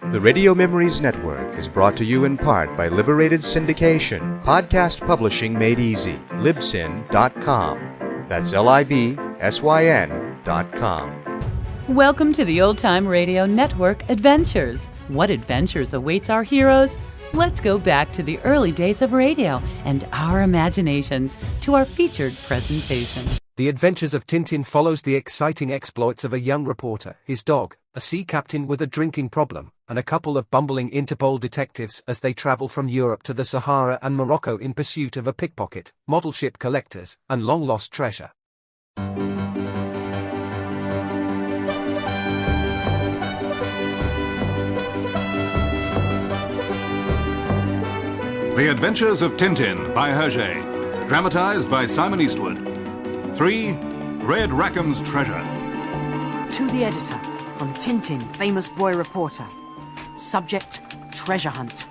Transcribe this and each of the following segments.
The Radio Memories Network is brought to you in part by Liberated Syndication, podcast publishing made easy, libsyn.com. That's libsyn.com. Welcome to the Old Time Radio Network Adventures. What adventures awaits our heroes? Let's go back to the early days of radio and our imaginations to our featured presentation. The Adventures of Tintin follows the exciting exploits of a young reporter, his dog, a sea captain with a drinking problem, and a couple of bumbling Interpol detectives as they travel from Europe to the Sahara and Morocco in pursuit of a pickpocket, model ship collectors, and long-lost treasure. The Adventures of Tintin by Hergé, dramatized by Simon Eastwood. 3. Red Rackham's Treasure. To the editor, from Tintin, famous boy reporter. Subject, treasure hunt.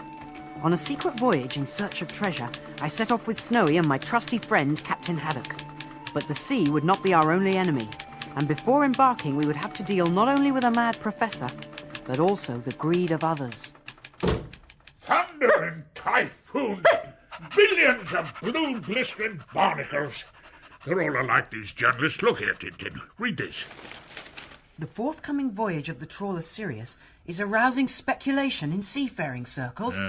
On a secret voyage in search of treasure, I set off with Snowy and my trusty friend, Captain Haddock. But the sea would not be our only enemy, and before embarking we would have to deal not only with a mad professor, but also the greed of others. Thunder and typhoons, billions of blue blistering barnacles. They're all alike, these journalists. Look here, Tintin. Read this. The forthcoming voyage of the trawler Sirius is arousing speculation in seafaring circles.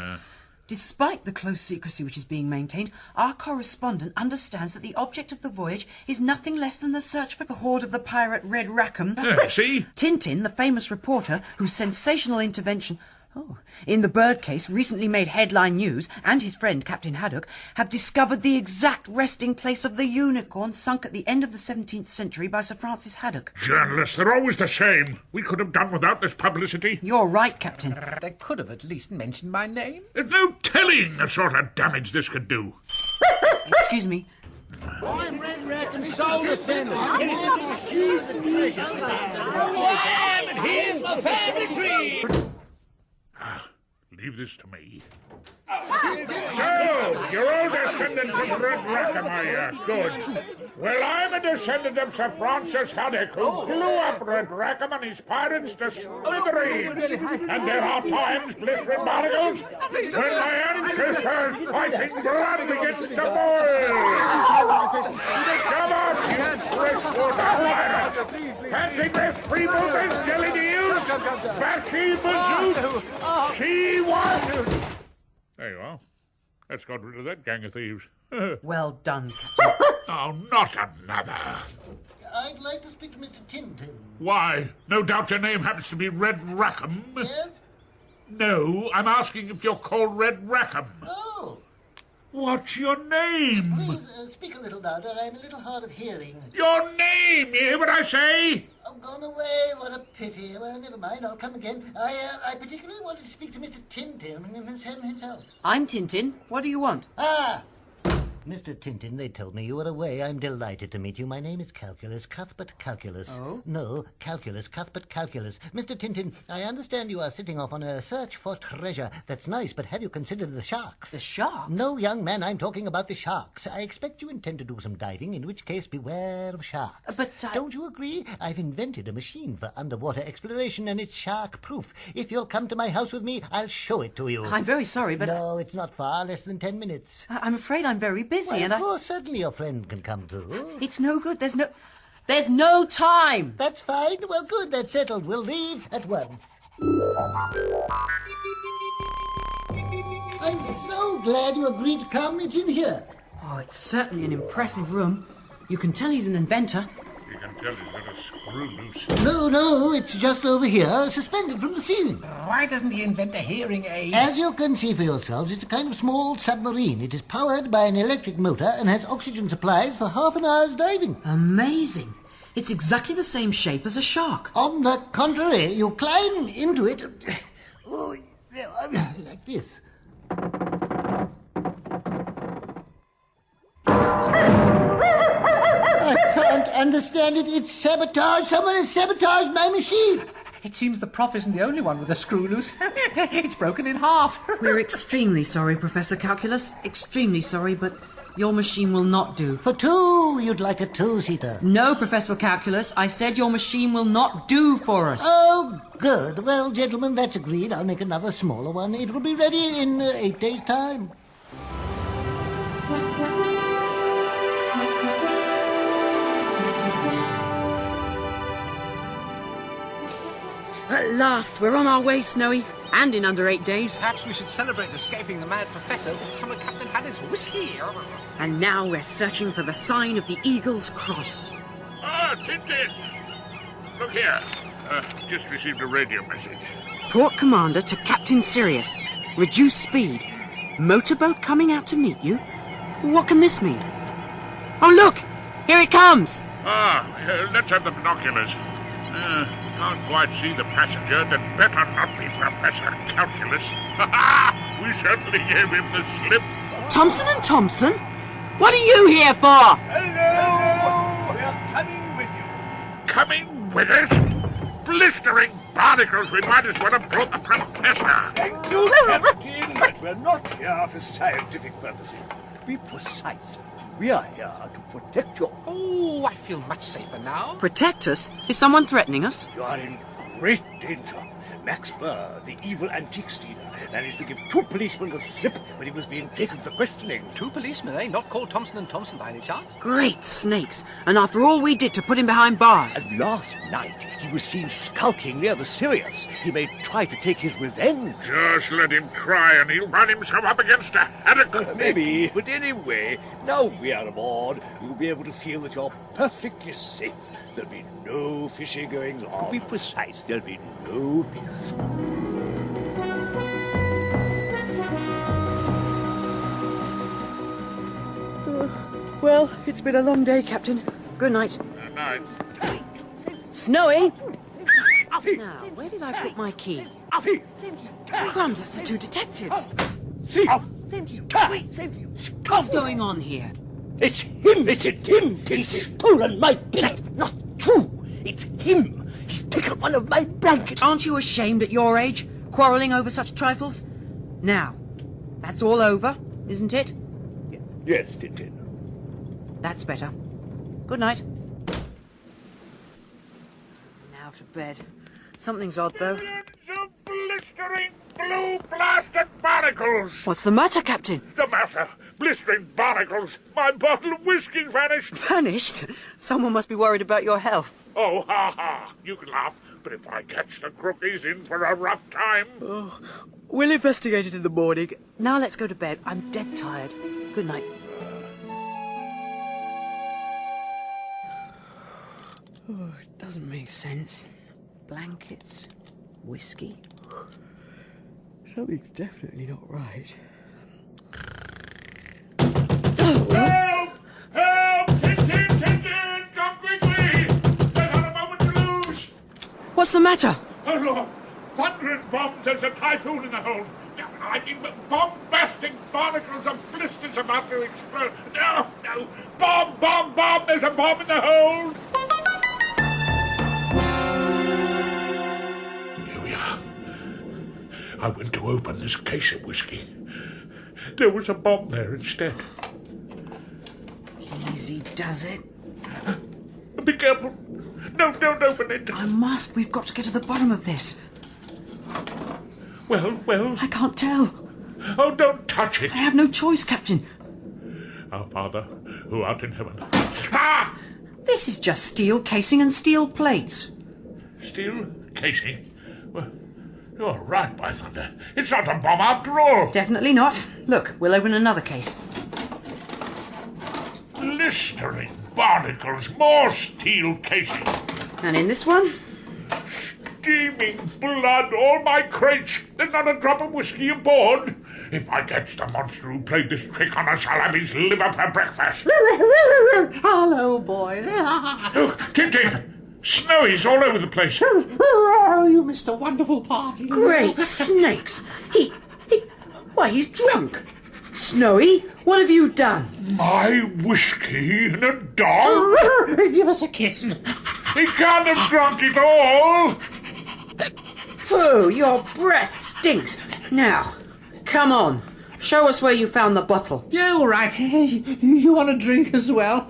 Despite the close secrecy which is being maintained, our correspondent understands that the object of the voyage is nothing less than the search for the hoard of the pirate Red Rackham. See? Tintin, the famous reporter whose sensational intervention in the bird case recently made headline news, and his friend Captain Haddock have discovered the exact resting place of the unicorn sunk at the end of the 17th century by Sir Francis Haddock. Journalists, they're always the same. We could have done without this publicity. You're right, Captain. They could have at least mentioned my name. There's no telling the sort of damage this could do. Excuse me. I'm Red Rackham, soul descendant. Anything to sheathe the treasure. And here's my family tree. Leave this to me. So, you're all descendants of Red Rackham, are you? Good. Well, I'm a descendant of Sir Francis Haddock, who blew up Red Rackham and his pirates to smithereens. And there are times, blistering barnacles, when my ancestors fighting blood against the boils. Come on, you freshwater pirates! Fancy this freeboot is jelly to you? Bathsheba Zoot! She was... There you are. That's got rid of that gang of thieves. Well done, Captain. Oh, not another. I'd like to speak to Mr. Tintin. Why? No doubt your name happens to be Red Rackham. Yes? No, I'm asking if you're called Red Rackham. Oh. What's your name? Please speak a little louder. I'm a little hard of hearing. Your name, you hear what I say? Oh, gone away. What a pity. Well, never mind. I'll come again. I particularly wanted to speak to Mr. Tintin himself. I'm Tintin. What do you want? Ah! Mr. Tintin, they told me you were away. I'm delighted to meet you. My name is Calculus, Cuthbert Calculus. Oh? No, Calculus, Cuthbert Calculus. Mr. Tintin, I understand you are setting off on a search for treasure. That's nice, but have you considered the sharks? The sharks? No, young man, I'm talking about the sharks. I expect you intend to do some diving, in which case beware of sharks. But Don't you agree? I've invented a machine for underwater exploration, and it's shark-proof. If you'll come to my house with me, I'll show it to you. I'm very sorry, but... No, it's not far, less than 10 minutes. I'm afraid I'm very busy, Well, and of course, certainly your friend can come too. It's no good. There's no time. That's fine. Well, good. That's settled. We'll leave at once. I'm so glad you agreed to come. It's in here. Oh, it's certainly an impressive room. You can tell he's an inventor. You can tell he's got a screw loose. No, it's just over here, suspended from the ceiling. Why doesn't he invent a hearing aid? As you can see for yourselves, it's a kind of small submarine. It is powered by an electric motor and has oxygen supplies for half an hour's diving. Amazing. It's exactly the same shape as a shark. On the contrary, you climb into it like this. I can't understand it. It's sabotage. Someone has sabotaged my machine. It seems the prof isn't the only one with a screw loose. It's broken in half. We're extremely sorry, Professor Calculus. Extremely sorry, but Your machine will not do. For two, you'd like a two-seater. No, Professor Calculus. I said your machine will not do for us. Oh, good. Well, gentlemen, that's agreed. I'll make another smaller one. It will be ready in 8 days' time. At last, we're on our way, Snowy. And in under 8 days. Perhaps we should celebrate escaping the mad professor with some of Captain Haddock's whiskey. And now we're searching for the sign of the Eagle's Cross. Ah, Tintin! Look here. Just received a radio message. Port Commander to Captain Sirius. Reduce speed. Motorboat coming out to meet you? What can this mean? Oh, look! Here it comes! Let's have the binoculars. Can't quite see the passenger. That better not be Professor Calculus. We certainly gave him the slip. Thompson and Thompson? What are you here for? Hello! We're coming with you. Coming with us? Blistering barnacles, we might as well have brought the Professor. Thank you, Captain, but we're not here for scientific purposes. To be precise, we are here to protect you. Oh, I feel much safer now. Protect us? Is someone threatening us? You are in great danger. Max Burr, the evil antique stealer, managed to give 2 policemen the slip when he was being taken for questioning. 2 policemen, eh? Not called Thompson and Thompson by any chance? Great snakes. And after all we did to put him behind bars. And last night, he was seen skulking near the Sirius. He may try to take his revenge. Just let him try and he'll run himself up against a haddock. Maybe, but anyway, now we are aboard, you'll be able to feel that you're perfectly safe. There'll be no fishy goings on. To be precise, there'll be no fish. Well, it's been a long day, Captain. Good night. Good night. Snowy! Now, where did I put my key? Crumbs, it's the 2 detectives. What's going on here? It's him! It's him! He's stolen my blanket! Not 2! It's him! He's taken one of my blankets! Aren't you ashamed at your age, quarrelling over such trifles? Now, that's all over, isn't it? Yes, Tintin. That's better. Good night. Now to bed. Something's odd, though. Millions of blistering blue-blasted barnacles! What's the matter, Captain? The matter? Blistering barnacles! My bottle of whiskey vanished! Vanished? Someone must be worried about your health. Oh, ha! You can laugh, but if I catch the crook, he's in for a rough time. Oh, we'll investigate it in the morning. Now let's go to bed. I'm dead tired. Good night. Oh, it doesn't make sense. Blankets, whiskey. Something's definitely not right. Help! Help! Tintin! Come quickly! There's not a moment to lose! What's the matter? Oh, Lord! Thunder and bombs! There's a typhoon in the hold! I mean, bomb-basting barnacles and blisters about to explode! No! Bomb! There's a bomb in the hold! Here we are. I went to open this case of whiskey. There was a bomb there instead. Easy does it. Be careful. No, don't open it. I must. We've got to get to the bottom of this. Well. I can't tell. Oh, don't touch it. I have no choice, Captain. Our Father, who art in heaven. Ah! This is just steel casing and steel plates. Steel casing? Well, you're right, by thunder. It's not a bomb after all. Definitely not. Look, we'll open another case. Blistering barnacles, more steel casing. And in this one? Steaming blood, all my crates. There's not a drop of whiskey aboard. If I catch the monster who played this trick on us, I'll have his liver for breakfast. Hello, boys. Look, Tintin, Snowy's all over the place. Oh, you missed a wonderful party. Great snakes. Why, he's drunk. Snowy, what have you done? My whiskey in a dog? Give us a kiss. He can't have drunk it all. Pooh, your breath stinks. Now, come on. Show us where you found the bottle. Yeah, all right. You want a drink as well?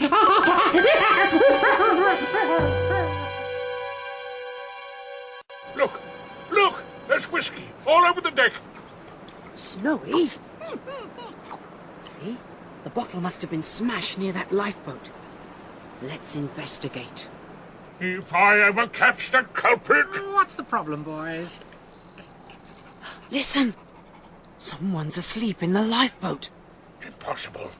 Look! There's whiskey all over the deck. Snowy? See? The bottle must have been smashed near that lifeboat. Let's investigate. If I ever catch the culprit... What's the problem, boys? Listen! Someone's asleep in the lifeboat. Impossible.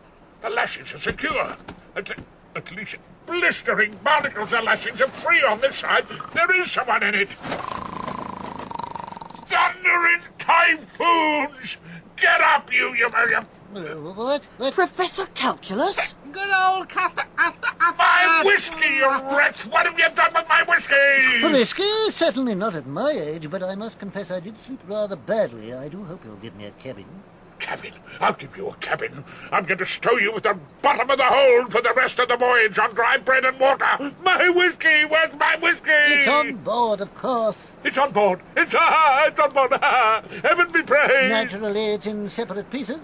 The lashings are secure. At least blistering barnacles and lashings are free on this side. There is someone in it. Thundering typhoons! Get up, you... What? Professor Calculus? Good old My whiskey, you wretch! What have you done with my whiskey? Whiskey? Certainly not at my age, but I must confess I did sleep rather badly. I do hope you'll give me a cabin. Cabin? I'll give you a cabin. I'm going to stow you at the bottom of the hold for the rest of the voyage on dry bread and water. My whiskey! Where's my whiskey? It's on board, of course. It's on board. It's on board. Heaven be praised. Naturally, it's in separate pieces.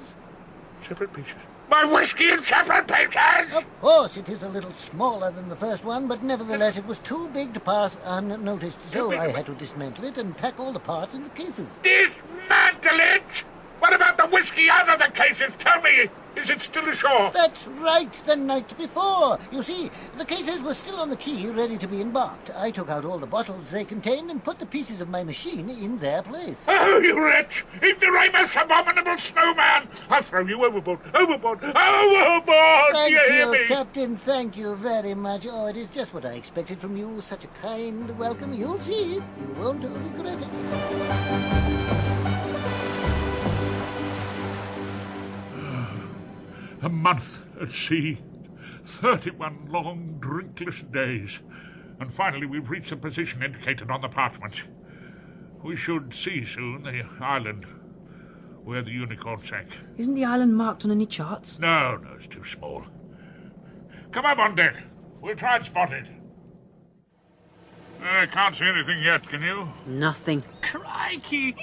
Separate pieces? My whiskey in separate pieces? Of course, it is a little smaller than the first one, but nevertheless it was too big to pass unnoticed, so I had to dismantle it and pack all the parts in the cases. Dismantle it? What about the whiskey out of the cases? Tell me, is it still ashore? That's right, the night before. You see, the cases were still on the quay, ready to be embarked. I took out all the bottles they contained and put the pieces of my machine in their place. Oh, you wretch! Ignoramus, abominable snowman! I'll throw you overboard! Overboard! Thank You hear you, me? Captain. Thank you very much. Oh, it is just what I expected from you. Such a kind welcome. You'll see. You won't regret it. A month at sea, 31 long, drinkless days, and finally we've reached the position indicated on the parchment. We should see soon the island where the Unicorn sank. Isn't the island marked on any charts? No, it's too small. Come up on deck. We'll try and spot it. I can't see anything yet, can you? Nothing. Crikey!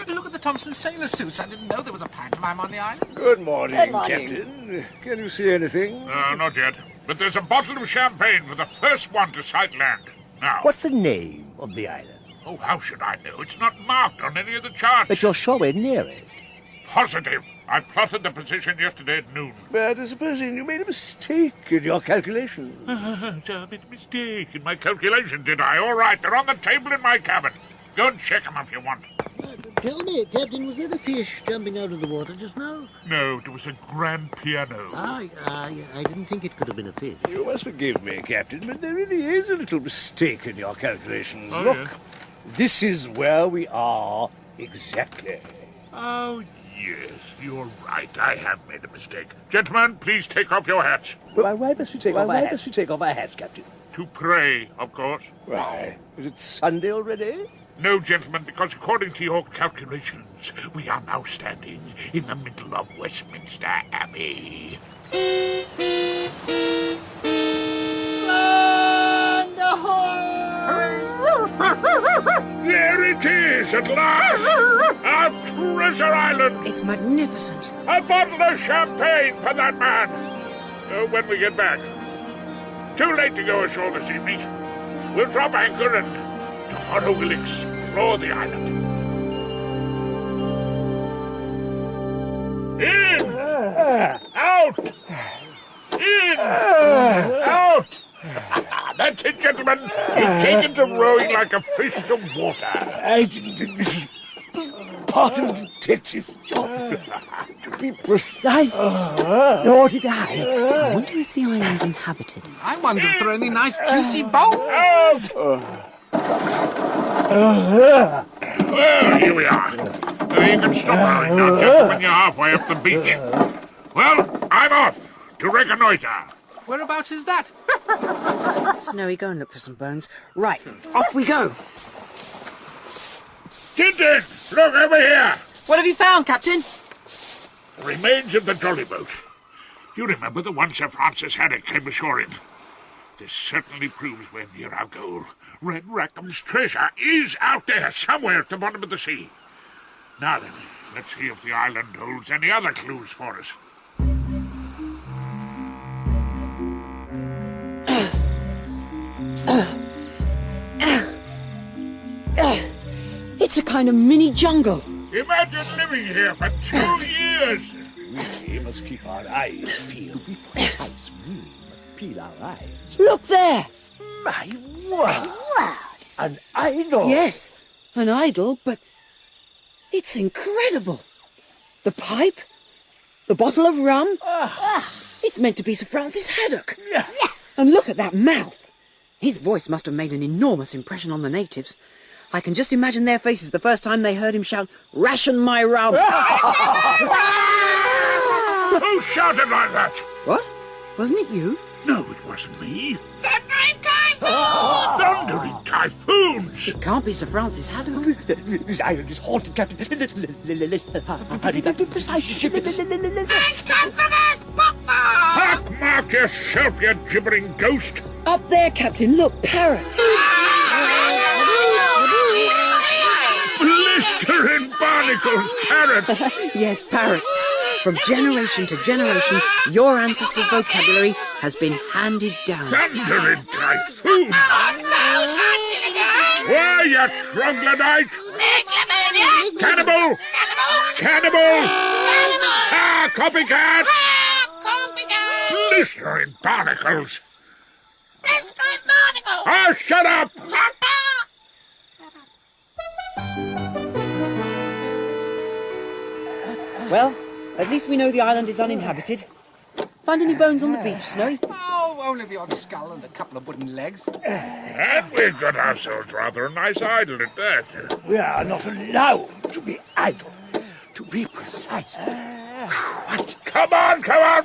Look at the Thompson sailor suits. I didn't know there was a pantomime on the island. Good morning, Captain. Can you see anything? Not yet. But there's a bottle of champagne for the first one to sight land. Now. What's the name of the island? Oh, how should I know? It's not marked on any of the charts. But you're sure we're near it. Positive. I plotted the position yesterday at noon. But supposing you made a mistake in your calculations. I made a mistake in my calculation, did I? All right, they're on the table in my cabin. Go and check them if you want. Tell me, Captain, was there a fish jumping out of the water just now? No, it was a grand piano. I didn't think it could have been a fish. You must forgive me, Captain, but there really is a little mistake in your calculations. Oh, Look, yes. this is where we are exactly. Oh, yes, you're right. I have made a mistake. Gentlemen, please take off your hats. Well, why must we take off our hats, Captain? To pray, of course. Why? Is it Sunday already? No, gentlemen, because according to your calculations, we are now standing in the middle of Westminster Abbey. There it is, at last! Our treasure island! It's magnificent. A bottle of champagne for that man! When we get back. Too late to go ashore this evening. We'll drop anchor and tomorrow we'll explore the island. In! Out! In! Out! That's it, gentlemen. You've taken to rowing like a fish to water. I didn't think this was part of a detective job. To be precise. Nor did I. I wonder if the island's inhabited. I wonder if there are any nice juicy bones. Well, here we are. You can stop rowing now, gentlemen. You're halfway up the beach. Well, I'm off to reconnoiter. Whereabouts is that? Snowy, go and look for some bones. Right, off we go. Tintin, look over here. What have you found, Captain? Remains of the jolly boat. You remember the one Sir Francis Haddock came ashore in? This certainly proves we're near our goal. Red Rackham's treasure is out there somewhere at the bottom of the sea. Now then, let's see if the island holds any other clues for us. It's a kind of mini jungle. Imagine living here for 2 years. We must keep our eyes peeled. To be precise, we must peel our eyes. Look there! My word! An idol! Yes, an idol, but it's incredible. The pipe, the bottle of rum. It's meant to be Sir Francis Haddock. And look at that mouth. His voice must have made an enormous impression on the natives. I can just imagine their faces the first time they heard him shout, "Ration my rum!" Who shouted like that? What? Wasn't it you? No, it wasn't me. Thundering typhoons! Thundering typhoons! It can't be Sir Francis Haddock. This island is haunted, Captain. Hurry back to the precise ship. Pockmark yourself, you gibbering ghost! Up there, Captain, look, parrots. Blistering barnacles, parrot! Yes, parrots. From generation to generation, your ancestors' vocabulary has been handed down. Thundering typhoons! Why, you troglodyte! Cannibal! Cannibal! Ah, copycat! Blistering barnacles! Ah, shut up! Well, at least we know the island is uninhabited. Find any bones on the beach, Snowy? Oh, only the odd skull and a couple of wooden legs. And we've got ourselves rather a nice idol at that. We are not allowed to be idle. To be precise. What? Come on,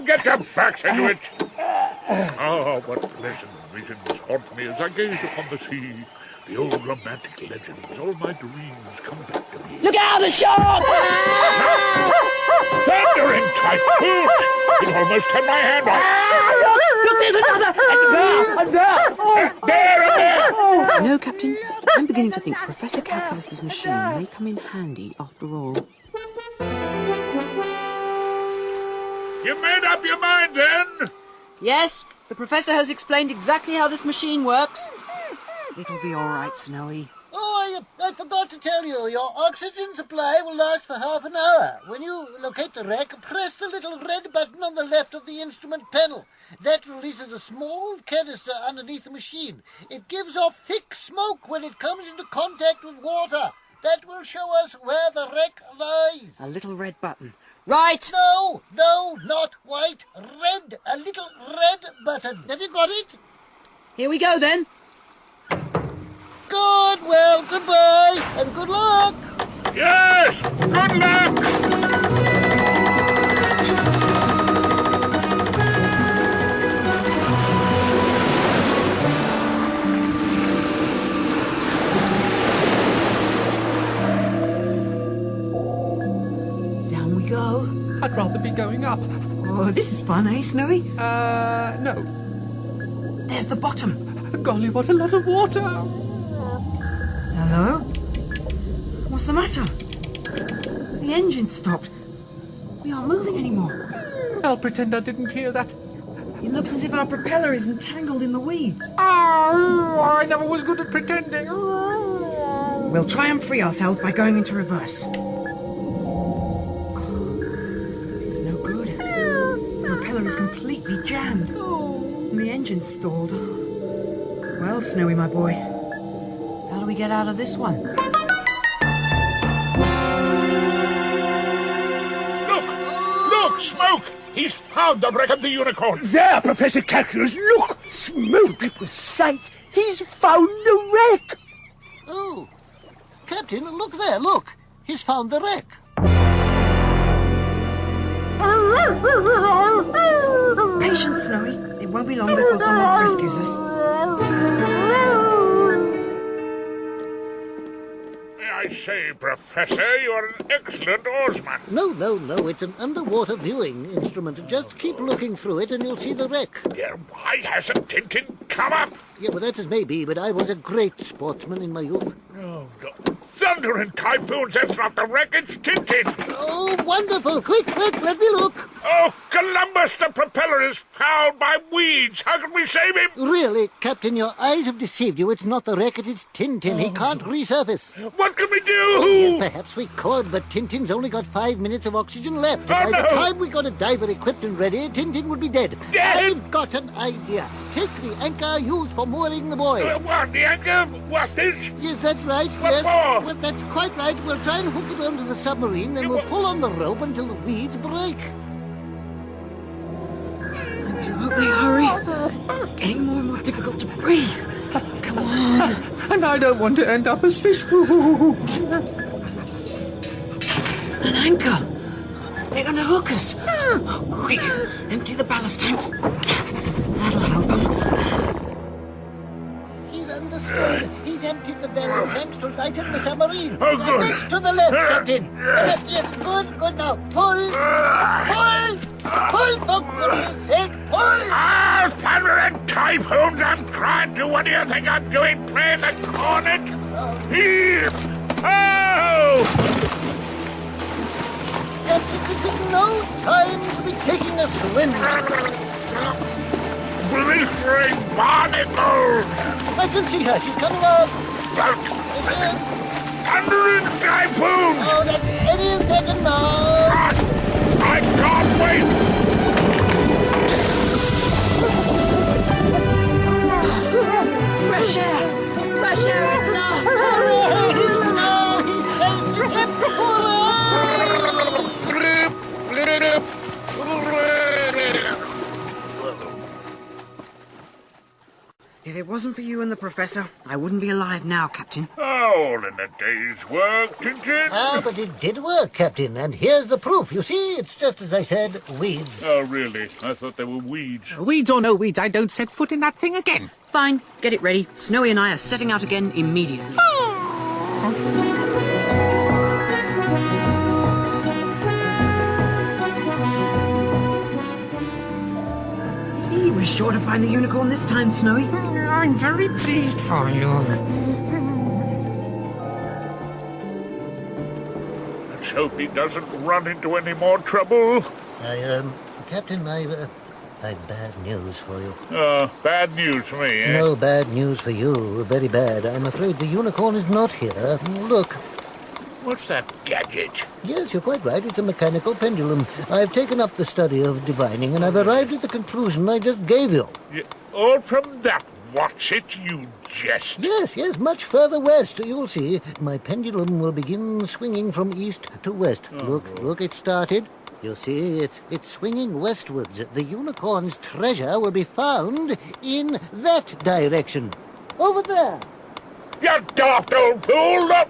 get your backs into it. Oh, what pleasant visions haunt me as I gaze upon the sea. The old romantic legends, all my dreams come back to me. Look out, a shark! Thundering typhoon! It almost turned my hand off. Look, there's another! And there! There! You know, Captain, I'm beginning to think Professor Calculus's machine may come in handy after all. You made up your mind, then? Yes, the Professor has explained exactly how this machine works. It'll be all right, Snowy. Oh, I forgot to tell you, your oxygen supply will last for half an hour. When you locate the wreck, press the little red button on the left of the instrument panel. That releases a small canister underneath the machine. It gives off thick smoke when it comes into contact with water. That will show us where the wreck lies. A little red button. Right! No, not white. Red. A little red button. Have you got it? Here we go, then. Good, well, goodbye, and good luck. Yes, good luck. Down we go. I'd rather be going up. Oh, this is fun, eh, Snowy? No. There's the bottom. Golly, what a lot of water. Hello? What's the matter? The engine's stopped. We aren't moving anymore. I'll pretend I didn't hear that. It looks as if our propeller is entangled in the weeds. Oh, I never was good at pretending. We'll try and free ourselves by going into reverse. Oh, it's no good. The propeller is completely jammed. And the engine's stalled. Well, Snowy, my boy, how do we get out of this one? Look, smoke! He's found the wreck of the unicorn. There, Professor Calculus, look! Smoke, be precise. He's found the wreck. Oh, Captain, look there, look. He's found the wreck. Patience, Snowy. It won't be long before someone rescues us. I say, Professor, you're an excellent oarsman. No, it's an underwater viewing instrument. Just keep looking through it and you'll see the wreck. Then why hasn't Tintin come up? Yeah, well, that is maybe, but I was a great sportsman in my youth. Oh, God. thundering typhoons, that's not the wreck, it's Tintin. Oh, wonderful. Quick, let me look. Oh, Columbus, the propeller is fouled by weeds. How can we save him? Really, Captain, your eyes have deceived you. It's not the wreck, it's Tintin. He can't resurface. What can we do? Yes, perhaps we could, but Tintin's only got 5 minutes of oxygen left. Oh, By the no. time we got a diver equipped and ready, Tintin would be dead. Dead? I've got an idea. Take the anchor used for mooring the boy. What, the anchor? What, this? Yes, that's right. What yes. for? Well, that's quite right. We'll try and hook it onto the submarine, then we'll pull on the rope until the weeds break. I do hope they hurry. It's getting more and more difficult to breathe. Come on. And I don't want to end up as fish food. An anchor. They're going to hook us. Quick, empty the ballast tanks. That'll help them. He's understood. He's emptied the ballast tanks to lighten the submarine. Oh, good. Next to the left, Captain. Yes, good now. Pull, for goodness sake, pull. Ah, thunder and typhoons, I'm trying to. What do you think I'm doing? Playing the cornet? Here! Oh! Captain, this is no time to be taking a swim. Blistering barnacles! I can see her. She's coming up. It is. Thundering typhoon! Oh, that's any second now. I can't wait! Fresh air at last. Hooray! No, he's saved him. If it wasn't for you and the Professor, I wouldn't be alive now, Captain. All in a day's work, Tintin. Ah, but it did work, Captain, and here's the proof. You see, it's just as I said, weeds. Oh, really? I thought they were weeds. Weeds or no weeds, I don't set foot in that thing again. Fine, get it ready. Snowy and I are setting out again immediately. We're sure to find the unicorn this time, Snowy. I'm very pleased for you. Let's hope he doesn't run into any more trouble. Captain, I've bad news for you. Bad news for me, eh? No, bad news for you. Very bad. I'm afraid the unicorn is not here. Look. What's that gadget? Yes, you're quite right. It's a mechanical pendulum. I've taken up the study of divining, and I've arrived at the conclusion I just gave you. All from that. What's it, you jest? Yes, much further west. You'll see. My pendulum will begin swinging from east to west. Look, it started. You'll see, it's swinging westwards. The unicorn's treasure will be found in that direction. Over there. You daft old fool! Look!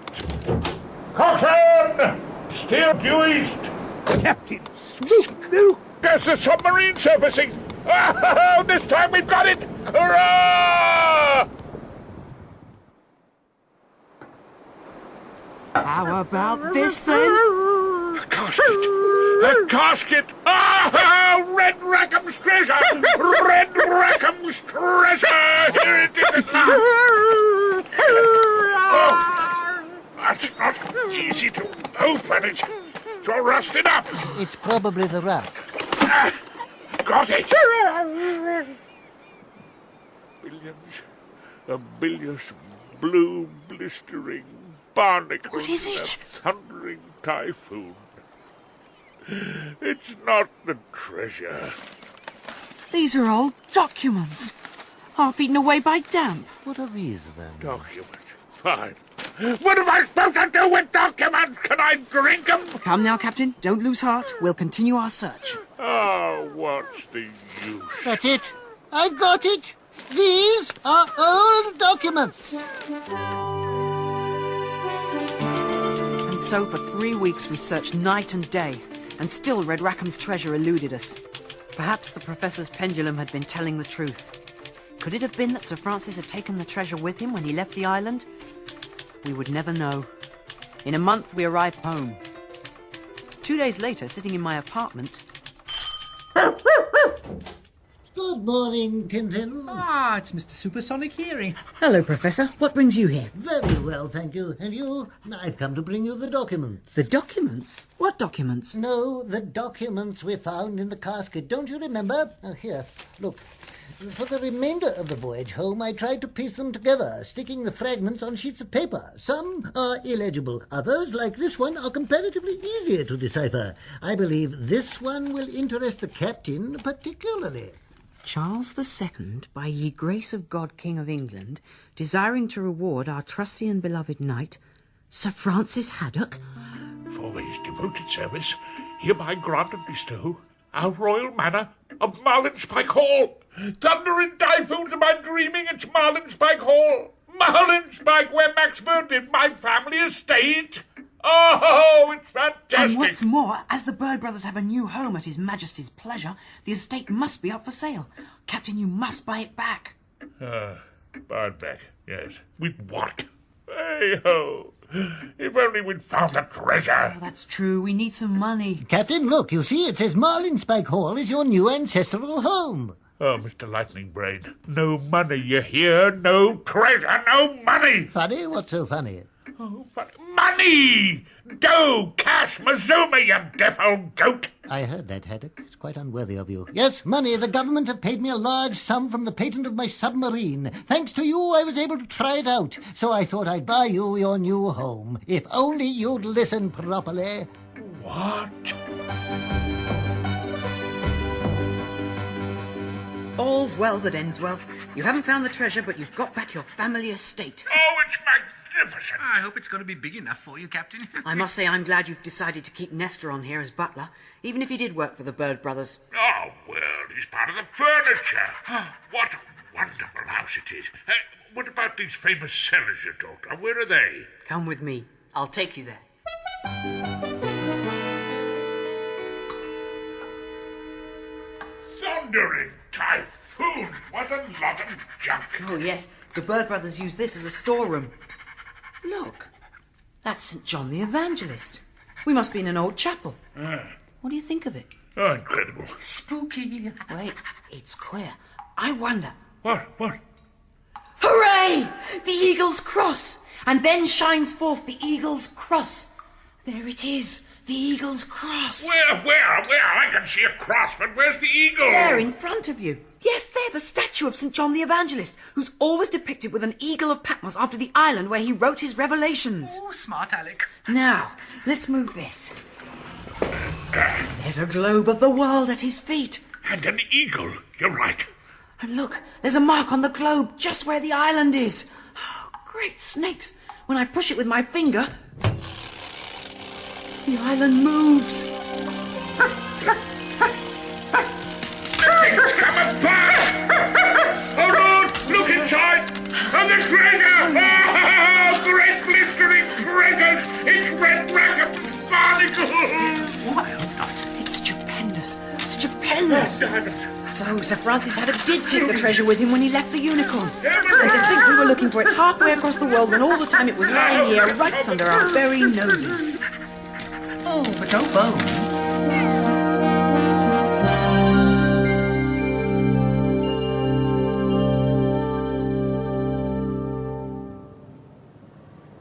Cotton! Steer due east! Captain, There's the submarine surfacing! Oh, this time we've got it! Hurrah! How about this, then? A casket! A casket! Ah! Red Rackham's treasure! Red Rackham's treasure! Here it is at last! Oh, that's not easy to open. It's all rusted up. It's probably the rust. Got it! Billions, blue, blistering barnacles. What is it? In a thundering typhoon. It's not the treasure. These are old documents. Half eaten away by damp. What are these, then? Documents. Fine. What am I supposed to do with documents? Can I drink them? Come now, Captain. Don't lose heart. We'll continue our search. Oh, what's the use? That's it. I've got it. These are old documents. And so for 3 weeks we searched night and day, and still Red Rackham's treasure eluded us. Perhaps the Professor's pendulum had been telling the truth. Could it have been that Sir Francis had taken the treasure with him when he left the island? We would never know. In a month we arrived home. 2 days later, sitting in my apartment... Good Good morning, Tintin. Ah, it's Mr. Supersonic Hearing. Hello, Professor. What brings you here? Very well, thank you. And you? I've come to bring you the documents. The documents? What documents? No, the documents we found in the casket. Don't you remember? Here, look. For the remainder of the voyage home, I tried to piece them together, sticking the fragments on sheets of paper. Some are illegible. Others, like this one, are comparatively easier to decipher. I believe this one will interest the captain particularly. Charles II, by ye grace of God, King of England, desiring to reward our trusty and beloved knight, Sir Francis Haddock. For his devoted service, hereby grant and bestow our royal manor of Marlinspike Hall. Thunder and typhoons am I dreaming, it's Marlinspike Hall. Marlinspike, where Max Bird did my family estate. Oh, it's fantastic. And what's more, as the Bird brothers have a new home at His Majesty's pleasure, the estate must be up for sale. Captain, you must buy it back. Buy it back, yes. With what? Hey-ho. If only we'd found the treasure. Oh, that's true. We need some money. Captain, look, you see, it says Marlinspike Hall is your new ancestral home. Oh, Mr. Lightning Brain, no money, you hear? No treasure, no money. Funny? What's so funny? Oh, funny. Money! Dough, cash, Mazuma, you deaf old goat. I heard that, Haddock. It's quite unworthy of you. Yes, money. The government have paid me a large sum from the patent of my submarine. Thanks to you, I was able to try it out. So I thought I'd buy you your new home. If only you'd listen properly. What? All's well that ends well. You haven't found the treasure, but you've got back your family estate. Oh, it's magnificent. I hope it's going to be big enough for you, Captain. I must say I'm glad you've decided to keep Nestor on here as butler, even if he did work for the Bird brothers. Oh, well, he's part of the furniture. What a wonderful house it is. What about these famous cellars you talked of? Where are they? Come with me. I'll take you there. Thundering typhoon! What a lot of junk. Oh, yes. The Bird brothers use this as a storeroom. Look. That's St. John the Evangelist. We must be in an old chapel. What do you think of it? Oh, incredible. Spooky. Wait, it's queer. I wonder. What? Hooray! The Eagle's Cross! And then shines forth the Eagle's Cross. There it is. The Eagle's Cross. Where? I can see a cross, but where's the eagle? There, in front of you. Yes, there, the statue of St. John the Evangelist, who's always depicted with an eagle of Patmos after the island where he wrote his revelations. Oh, smart Alec. Now, let's move this. There's a globe of the world at his feet. And an eagle. You're right. And look, there's a mark on the globe just where the island is. Oh, great snakes. When I push it with my finger, the island moves. Things coming back! Oh, no! Look inside! Oh, the treasure! Oh, great blistering treasures! It's red Rackham barnacles! What? It's stupendous. Stupendous. So, Sir Francis Haddock did take the treasure with him when he left the Unicorn. And to think we were looking for it halfway across the world when all the time it was lying here right under our very noses. Oh, but don't bone.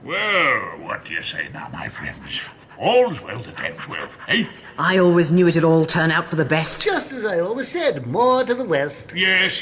Well, what do you say now, my friends? All's well that ends well, eh? I always knew it'd all turn out for the best. Just as I always said, more to the west. Yes,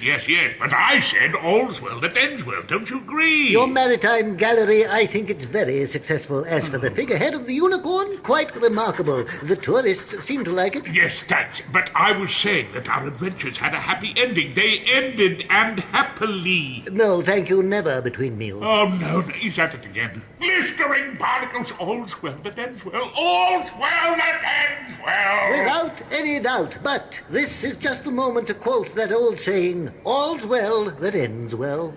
but I said all's well that ends well. Don't you agree? Your maritime gallery, I think it's very successful. As for the figurehead of the Unicorn, quite remarkable. The tourists seem to like it. Yes, thanks. But I was saying that our adventures had a happy ending. They ended, and happily. No, thank you, never between meals. Oh, no, he's at it again. Blistering barnacles, all's well that ends well. All's well that ends well. Without any doubt. But this is just the moment to quote that old saying, all's well that ends well.